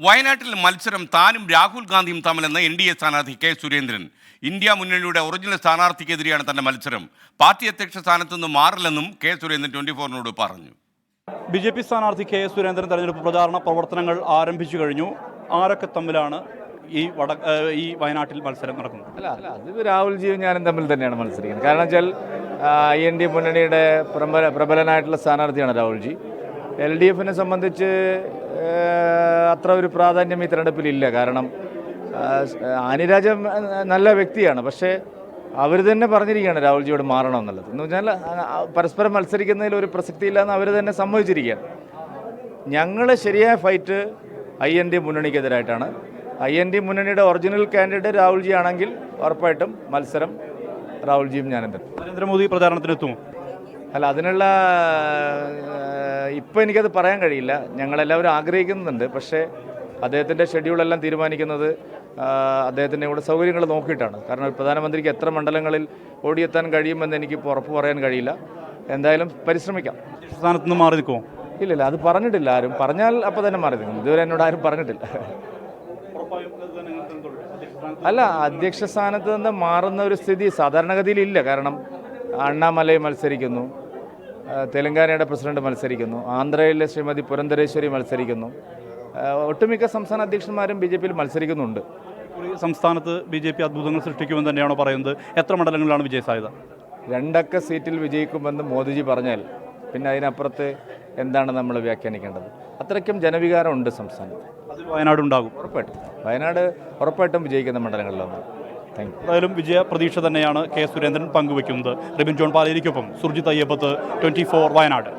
വയനാട്ടിൽ മത്സരം താനും രാഹുൽ ഗാന്ധിയും തമ്മിലെന്ന് NDA സ്ഥാനാർത്ഥി കെ സുരേന്ദ്രൻ. ഇന്ത്യ മുന്നണിയുടെ ഒറിജിനൽ സ്ഥാനാർത്ഥിക്കെതിരെയാണ് തന്റെ മത്സരം. പാർട്ടി അധ്യക്ഷ സ്ഥാനത്തു നിന്ന് മാറില്ലെന്നും കെ സുരേന്ദ്രൻ 24-നോട് പറഞ്ഞു. BJP സ്ഥാനാർത്ഥി കെ സുരേന്ദ്രൻ തെരഞ്ഞെടുപ്പ് പ്രചാരണ പ്രവർത്തനങ്ങൾ ആരംഭിച്ചു കഴിഞ്ഞു. ആരൊക്കെ തമ്മിലാണ് ഈ വയനാട്ടിൽ മത്സരം നടക്കുന്നത്? അല്ല അത് രാഹുൽജിയും ഞാനും തമ്മിൽ തന്നെയാണ് മത്സരിക്കുന്നത്. കാരണം വെച്ചാൽ IND മുന്നണിയുടെ പ്രബലനായിട്ടുള്ള സ്ഥാനാർത്ഥിയാണ് രാഹുൽജി. LDFനെ സംബന്ധിച്ച് അത്ര ഒരു പ്രാധാന്യം ഈ തെരഞ്ഞെടുപ്പിലില്ല. കാരണം ആനിരാജ നല്ല വ്യക്തിയാണ്, പക്ഷേ അവർ തന്നെ പറഞ്ഞിരിക്കുകയാണ് രാഹുൽജിയോട് മാറണമെന്നുള്ളത്. എന്ന് വെച്ചാൽ പരസ്പരം മത്സരിക്കുന്നതിൽ ഒരു പ്രസക്തിയില്ല എന്ന് അവർ തന്നെ സമ്മതിച്ചിരിക്കുകയാണ്. ഞങ്ങൾ ശരിയായ ഫൈറ്റ് IND മുന്നണിക്കെതിരായിട്ടാണ്. IND മുന്നണിയുടെ ഒറിജിനൽ കാൻഡിഡേറ്റ് രാഹുൽജി ആണെങ്കിൽ ഉറപ്പായിട്ടും മത്സരം രാഹുൽജിയും ഞാനും തന്നെ. നരേന്ദ്രമോദി പ്രചാരണത്തിനെത്തുമോ? അല്ല, അതിനുള്ള ഇപ്പോൾ എനിക്കത് പറയാൻ കഴിയില്ല. ഞങ്ങളെല്ലാവരും ആഗ്രഹിക്കുന്നുണ്ട്, പക്ഷേ അദ്ദേഹത്തിൻ്റെ ഷെഡ്യൂളെല്ലാം തീരുമാനിക്കുന്നത് അദ്ദേഹത്തിൻ്റെ കൂടെ സൗകര്യങ്ങൾ നോക്കിയിട്ടാണ്. കാരണം പ്രധാനമന്ത്രിക്ക് എത്ര മണ്ഡലങ്ങളിൽ ഓടിയെത്താൻ കഴിയുമെന്ന് എനിക്കിപ്പോൾ ഉറപ്പ് പറയാൻ കഴിയില്ല. എന്തായാലും പരിശ്രമിക്കാം. സ്ഥാനത്ത് നിന്ന് മാറി നിൽക്കുമോ? ഇല്ലില്ല, അത് പറഞ്ഞിട്ടില്ല ആരും. പറഞ്ഞാൽ അപ്പോൾ തന്നെ മാറി നിൽക്കും. ഇതുവരെ എന്നോട് ആരും പറഞ്ഞിട്ടില്ല. അല്ല, അധ്യക്ഷ സ്ഥാനത്ത് നിന്ന് മാറുന്ന ഒരു സ്ഥിതി സാധാരണഗതിയിലില്ല. കാരണം അണ്ണാമലൈ മത്സരിക്കുന്നു, തെലങ്കാനയുടെ പ്രസിഡന്റ് മത്സരിക്കുന്നു, ആന്ധ്രയിലെ ശ്രീമതി പുരന്ദരേശ്വരി മത്സരിക്കുന്നു. ഒട്ടുമിക്ക സംസ്ഥാന അധ്യക്ഷന്മാരും BJPയിൽ മത്സരിക്കുന്നുണ്ട്. സംസ്ഥാനത്ത് BJP അത്ഭുതങ്ങൾ സൃഷ്ടിക്കുമെന്ന് തന്നെയാണോ പറയുന്നത്? എത്ര മണ്ഡലങ്ങളിലാണ് വിജയ സാധ്യത? 2 അക്ക സീറ്റിൽ വിജയിക്കുമെന്ന് മോദിജി പറഞ്ഞാൽ പിന്നെ അതിനപ്പുറത്ത് എന്താണ് നമ്മൾ വ്യാഖ്യാനിക്കേണ്ടത്? അത്രയ്ക്കും ജനവികാരമുണ്ട് സംസ്ഥാനത്ത്. അതിൽ വയനാട് ഉണ്ടാകും. ഉറപ്പായിട്ടും വയനാട് ഉറപ്പായിട്ടും വിജയിക്കുന്ന മണ്ഡലങ്ങളിലൊന്ന്. Thank you. എന്തായാലും വിജയ പ്രതീക്ഷ തന്നെയാണ് കെ സുരേന്ദ്രൻ പങ്കുവയ്ക്കുന്നത്. റിബിൻ ജോൺ പാലേരിക്കൊപ്പം സുർജിത് അയ്യപ്പത്ത്, 24 വയനാട്.